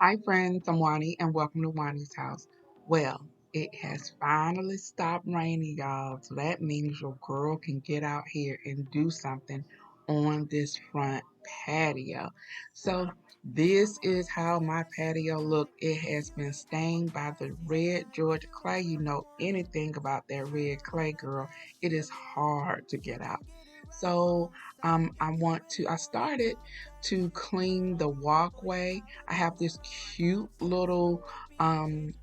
Hi, friends. I'm Juani, and welcome to Juani's house. Well, it has finally stopped raining, y'all. So that means your girl can get out here and do something on this front patio. So this is how my patio look. It has been stained by the red Georgia clay. You know anything about that red clay, girl? It is hard to get out. So I started to clean the walkway. I have this cute um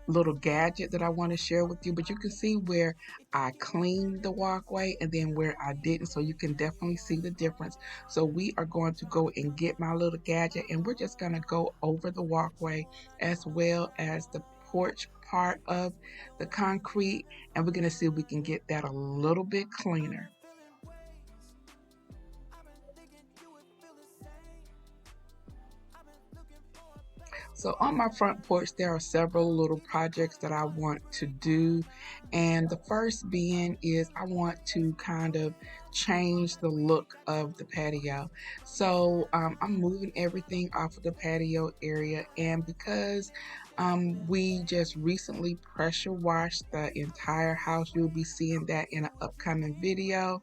little gadget that I want to share with you, but you can see where I cleaned the walkway and then where I didn't, so you can definitely see the difference. So we are going to go and get my little gadget, and we're just going to go over the walkway as well as the porch part of the concrete, and we're going to see if we can get that a little bit cleaner. So on my front porch, there are several little projects that I want to do. And the first being is I want to kind of change the look of the patio. So I'm moving everything off of the patio area. And because we just recently pressure washed the entire house, you'll be seeing that in an upcoming video,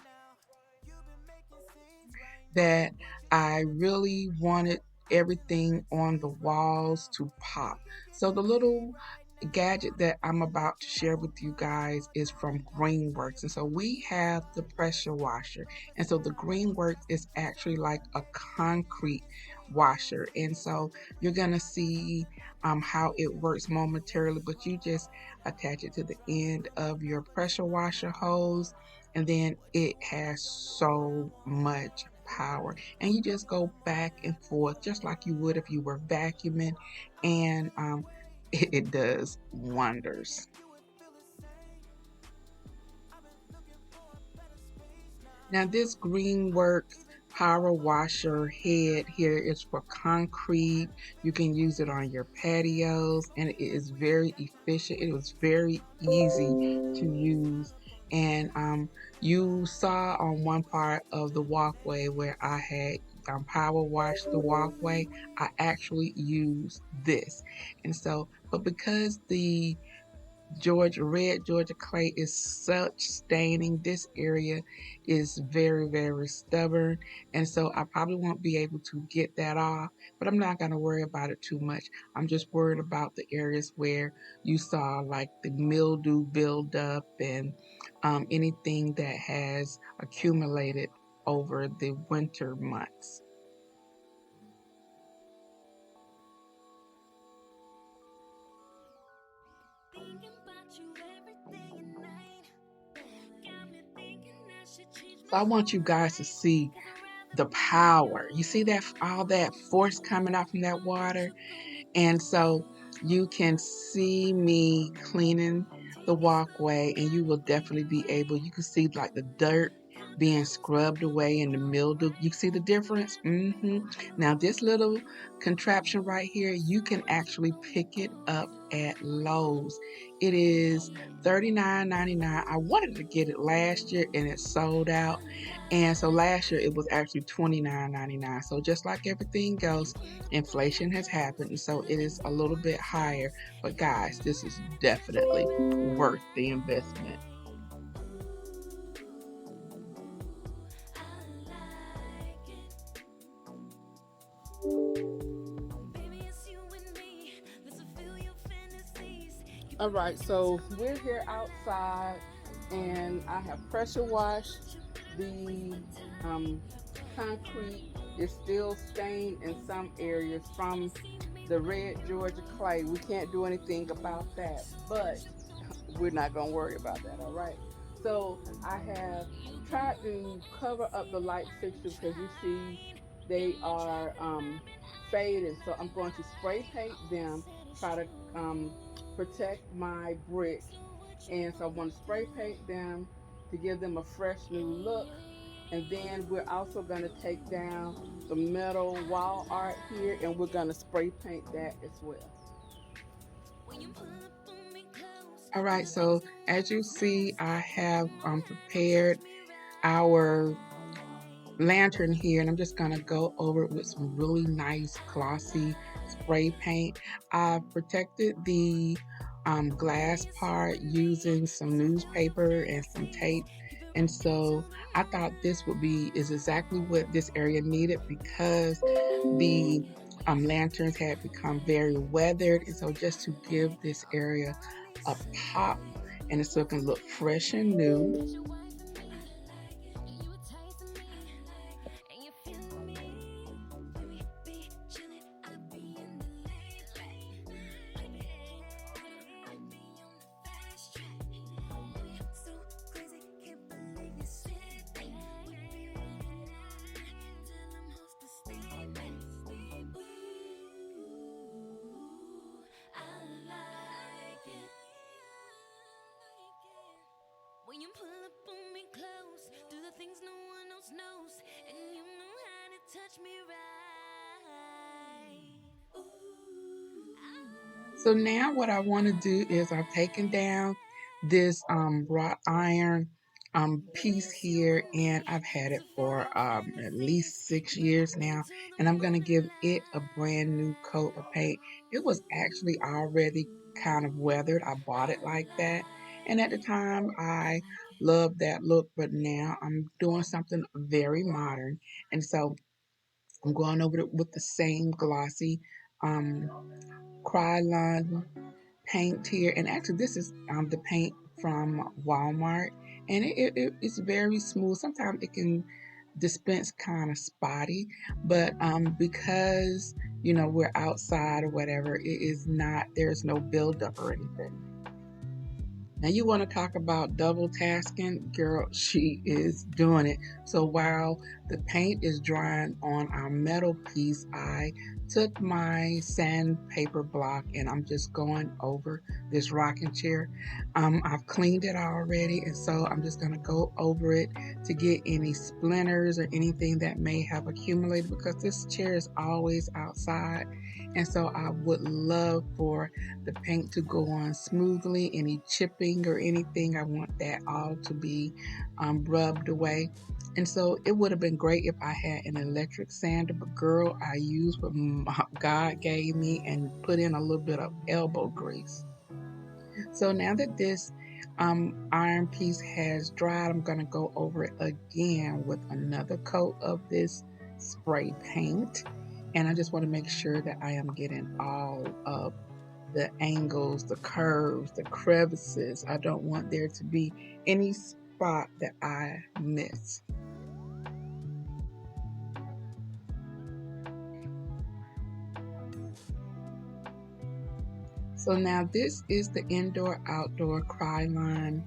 that I really wanted everything on the walls to pop. So the little gadget that I'm about to share with you guys is from Greenworks. And so we have the pressure washer. And so the Greenworks is actually like a concrete washer. And so you're gonna see how it works momentarily, but you just attach it to the end of your pressure washer hose, and then it has so much power, and you just go back and forth just like you would if you were vacuuming, and it does wonders. Now this Greenworks power washer head here is for concrete. You can use it on your patios, and it is very efficient. It was very easy to use. And you saw on one part of the walkway where I had power washed the walkway, I actually used this. And so, but because the red Georgia clay is such staining, this area is very, very stubborn. And so I probably won't be able to get that off, but I'm not going to worry about it too much. I'm just worried about the areas where you saw like the mildew buildup and anything that has accumulated over the winter months. So I want you guys to see the power. You see that all that force coming out from that water? And so you can see me cleaning the walkway, and you will definitely be able, you can see like the dirt being scrubbed away and the mildew. You see the difference? Now this little contraption right here, you can actually pick it up at Lowe's. It is $39.99. I wanted to get it last year and it sold out. And so last year it was actually $29.99. So just like everything else, inflation has happened, and so it is a little bit higher. But guys, this is definitely worth the investment. All right, so we're here outside, and I have pressure washed the um, concrete. Is still stained in some areas from the red Georgia clay. We can't do anything about that, but we're not going to worry about that, all right? So I have tried to cover up the light fixtures because you see they are faded. So I'm going to spray paint them, try to protect my brick. And so I'm going to spray paint them to give them a fresh new look. And then we're also going to take down the metal wall art here, and we're going to spray paint that as well. All right, so as you see, I have prepared our lantern here, and I'm just gonna go over it with some really nice glossy spray paint. I've protected the glass part using some newspaper and some tape. And so I thought this is exactly what this area needed because the lanterns had become very weathered. And so just to give this area a pop and it's looking look fresh and new. When you pull up on me close, do the things no one else knows, and you know how to touch me right. So now what I want to do is I've taken down this wrought iron piece here, and I've had it for at least 6 years now, and I'm going to give it a brand new coat of paint. It was actually already kind of weathered. I bought it like that, and at the time I loved that look, but now I'm doing something very modern, and so I'm going over it with the same glossy um, Krylon paint here. And actually, this is the paint from Walmart, and it's very smooth. Sometimes it can dispense kind of spotty, but because we're outside or whatever, it is not. There's no buildup or anything. Now you want to talk about double tasking, girl, she is doing it. So while the paint is drying on our metal piece, I took my sandpaper block and I'm just going over this rocking chair. I've cleaned it already, and so I'm just going to go over it to get any splinters or anything that may have accumulated, because this chair is always outside, and so I would love for the paint to go on smoothly. Any chipping or anything, I want that all to be rubbed away. And so it would have been great if I had an electric sander, but girl, I used what God gave me and put in a little bit of elbow grease. So now that this iron piece has dried, I'm going to go over it again with another coat of this spray paint. And I just want to make sure that I am getting all of the angles, the curves, the crevices. I don't want there to be any spot that I miss. So now this is the indoor-outdoor Krylon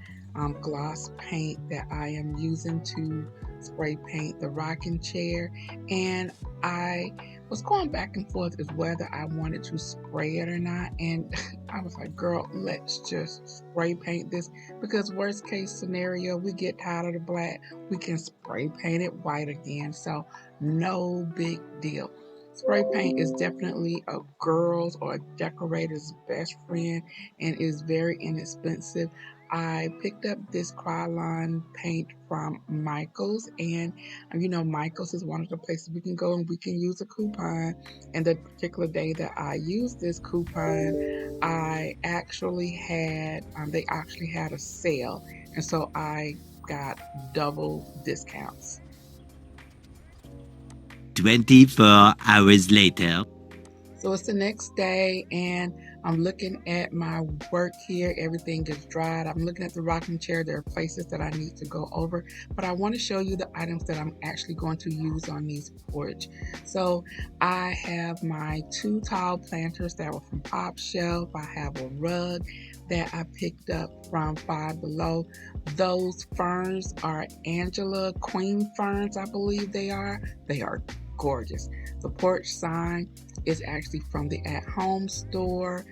gloss paint that I am using to spray paint the rocking chair. And I was going back and forth as whether I wanted to spray it or not. And I was like, girl, let's just spray paint this, because worst case scenario, we get tired of the black, we can spray paint it white again. So no big deal. Spray paint is definitely a girl's or a decorator's best friend and is very inexpensive. I picked up this Krylon paint from Michael's, and Michael's is one of the places we can go and we can use a coupon. And the particular day that I used this coupon, they actually had a sale, and so I got double discounts. 24 hours later. So it's the next day, and I'm looking at my work here. Everything is dried. I'm looking at the rocking chair. There are places that I need to go over, but I want to show you the items that I'm actually going to use on these porch. So I have my 2 tall planters that were from Pop Shelf. I have a rug that I picked up from Five Below. Those ferns are Angela Queen ferns, I believe they are. They are gorgeous. The porch sign is actually from the At Home store.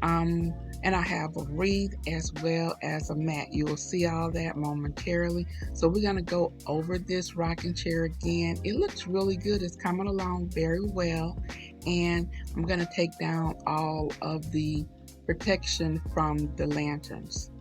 And I have a wreath as well as a mat. You will see all that momentarily. So we're going to go over this rocking chair again. It looks really good. It's coming along very well. And I'm going to take down all of the protection from the lanterns.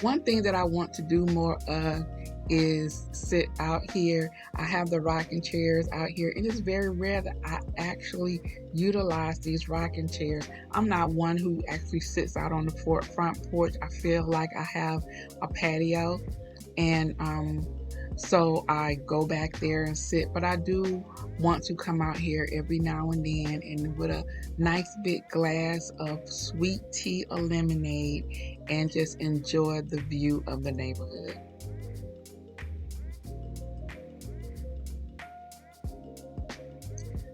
One thing that I want to do more of is sit out here. I have the rocking chairs out here, and it's very rare that I actually utilize these rocking chairs. I'm not one who actually sits out on the front porch. I feel like I have a patio, and so I go back there and sit. But I do want to come out here every now and then, and with a nice big glass of sweet tea or lemonade, and just enjoy the view of the neighborhood.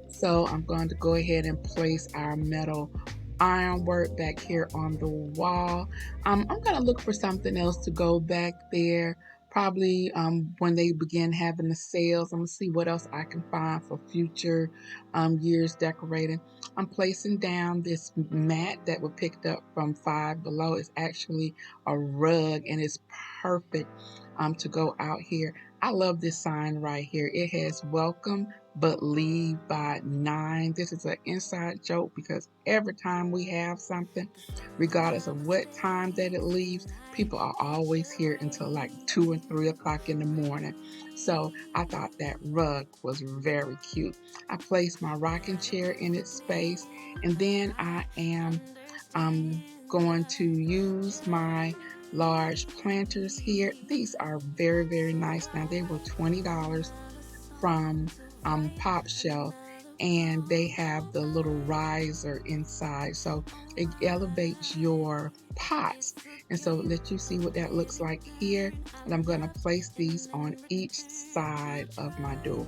So I'm going to go ahead and place our metal ironwork back here on the wall. I'm going to look for something else to go back there. Probably when they begin having the sales, I'm going to see what else I can find for future years decorating. I'm placing down this mat that we picked up from Five Below. It's actually a rug, and it's perfect to go out here. I love this sign right here. It has welcome but leave by 9. This is an inside joke because every time we have something, regardless of what time that it leaves, people are always here until like 2 and 3 o'clock in the morning. So I thought that rug was very cute. I placed my rocking chair in its space, and then I am going to use my large planters here. These are very, very nice. Now, they were $20 from Pop Shelf, and they have the little riser inside, so it elevates your pots. And so let you see what that looks like here. And I'm going to place these on each side of my door.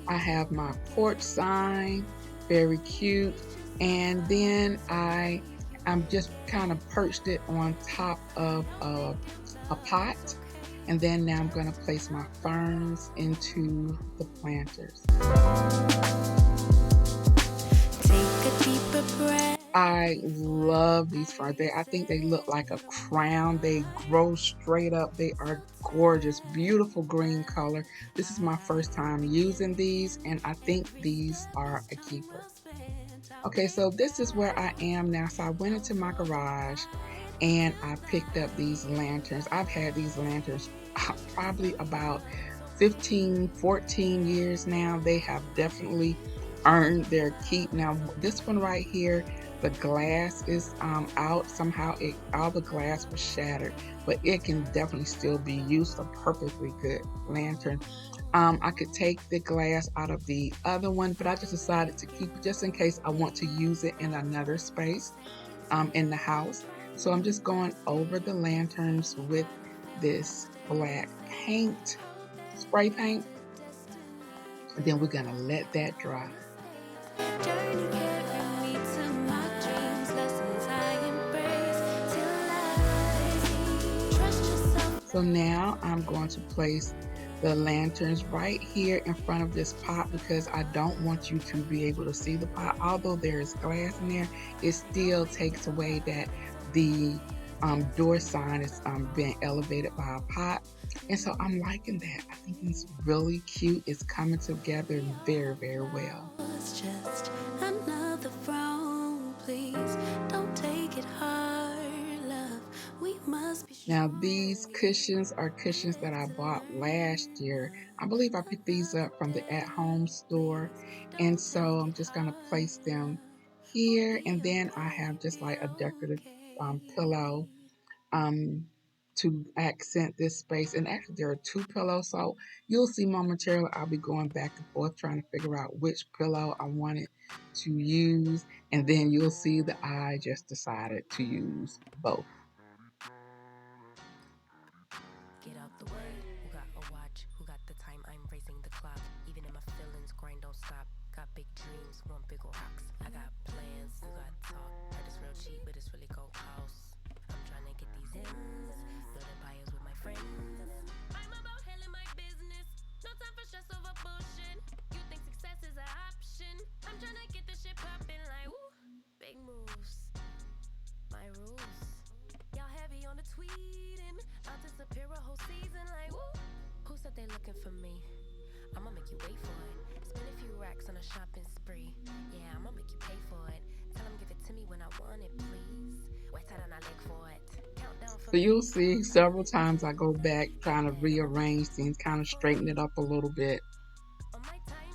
I have my porch sign, very cute, and then I'm just kind of perched it on top of a pot, and then now I'm going to place my ferns into the planters. Take a deeper breath. I love these ferns. I think they look like a crown. They grow straight up. They are gorgeous, beautiful green color. This is my first time using these, and I think these are a keeper. Okay, so this is where I am now. So I went into my garage and I picked up these lanterns. I've had these lanterns probably about 15, 14 years now. They have definitely earned their keep. Now, this one right here, the glass is out. Somehow all the glass was shattered, but it can definitely still be used. A perfectly good lantern. I could take the glass out of the other one, but I just decided to keep it just in case I want to use it in another space in the house. So I'm just going over the lanterns with this black paint, spray paint, and then we're going to let that dry. So now I'm going to place the lanterns right here in front of this pot because I don't want you to be able to see the pot. Although there is glass in there, it still takes away that the door sign is being elevated by a pot. And so I'm liking that. I think it's really cute. It's coming together very, very well. It's just another frown, please don't take it hard, love. We must be sure. Now these cushions are cushions that I bought last year. I believe I picked these up from the at-home store. And so I'm just going to place them here. And then I have just like a decorative pillow to accent this space. And actually there are 2 pillows, so you'll see momentarily I'll be going back and forth trying to figure out which pillow I wanted to use, and then you'll see that I just decided to use both. Get out the way, who got a watch, who got the time, I'm racing the clock, even in my feelings, grind don't stop, got big dreams, want big rocks, I got plans, you got talk, heard it's real cheap, but it's really go house, I'm trying to get these ends, building buyers with my friends, I'm about handling my business, no time for stress over bullshit, you think success is an option, I'm trying to get this shit poppin' like, woo, big moves, my rules, y'all heavy on the tweeting, I'll disappear a whole season like, woo, who said they looking for me, I'ma make you wait for it. Spend a few racks on a shopping spree. Yeah, I'ma make you pay for it. Tell him give it to me when I want it, please. Wait till I leg for it. Countdown for So me. you'll see several times I go back trying to rearrange things, kind of straighten it up a little bit. On my time.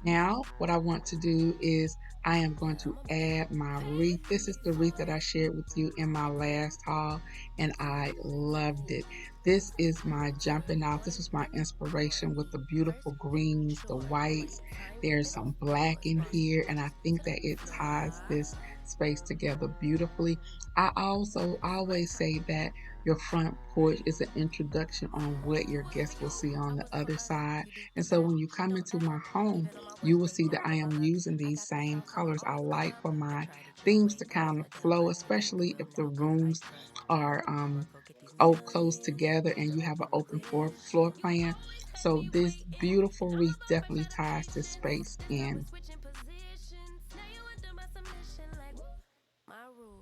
Now, what I want to do is I am going to add my wreath. This is the wreath that I shared with you in my last haul, and I loved it. This is my jumping off. This was my inspiration with the beautiful greens, the whites. There's some black in here, and I think that it ties this space together beautifully. I also always say that your front porch is an introduction on what your guests will see on the other side. And so when you come into my home, you will see that I am using these same colors. I like for my themes to kind of flow, especially if the rooms are close together and you have an open floor plan. So this beautiful wreath definitely ties this space in. My rules.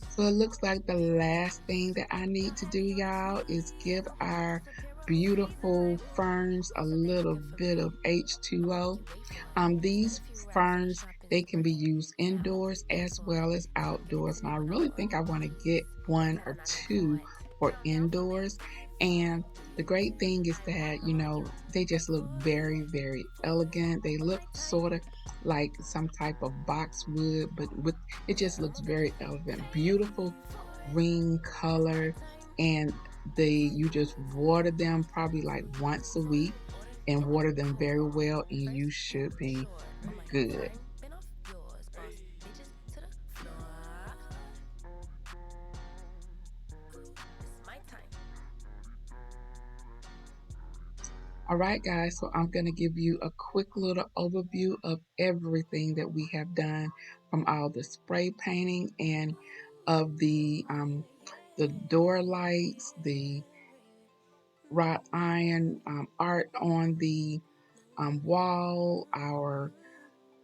So it looks like the last thing that I need to do, y'all, is give our beautiful ferns a little bit of H2O. These ferns, they can be used indoors as well as outdoors. And I really think I want to get one or two for indoors. And the great thing is that, they just look very, very elegant. They look sort of like some type of boxwood, but with it just looks very elegant. Beautiful green color. And you just water them probably like once a week and water them very well, and you should be good. Been off yours, boss bitches to the floor. It's my time. All right, guys, so I'm going to give you a quick little overview of everything that we have done, from all the spray painting and of the door lights, the wrought iron art on the wall, our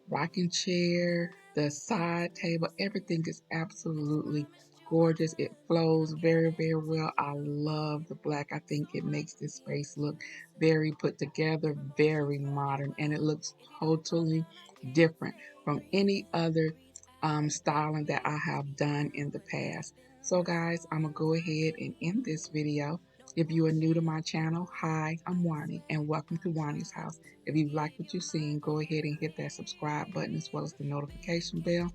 rocking chair, the side table, everything is absolutely gorgeous. It flows very, very well. I love the black. I think it makes this space look very put together, very modern, and it looks totally different from any other styling that I have done in the past. So guys, I'm gonna go ahead and end this video. If you are new to my channel, hi, I'm Juani, and welcome to Juani's house. If you like what you've seen, go ahead and hit that subscribe button as well as the notification bell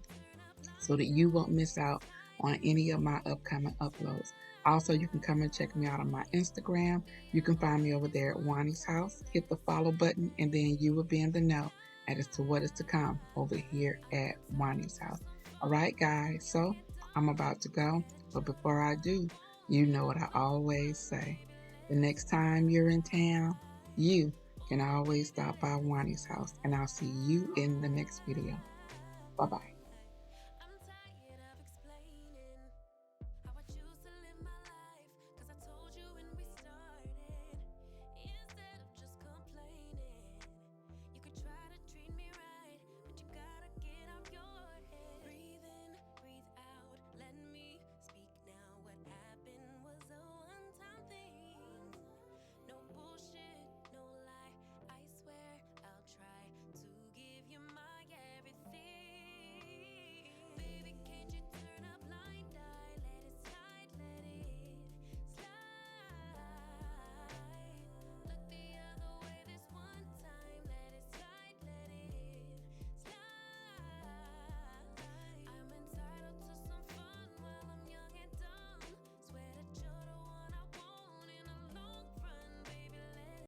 so that you won't miss out on any of my upcoming uploads. Also, you can come and check me out on my Instagram. You can find me over there at Juani's house. Hit the follow button, and then you will be in the know as to what is to come over here at Juani's house. All right, guys, so I'm about to go, but before I do, you know what I always say. The next time you're in town, you can always stop by Juani's house, and I'll see you in the next video. Bye-bye.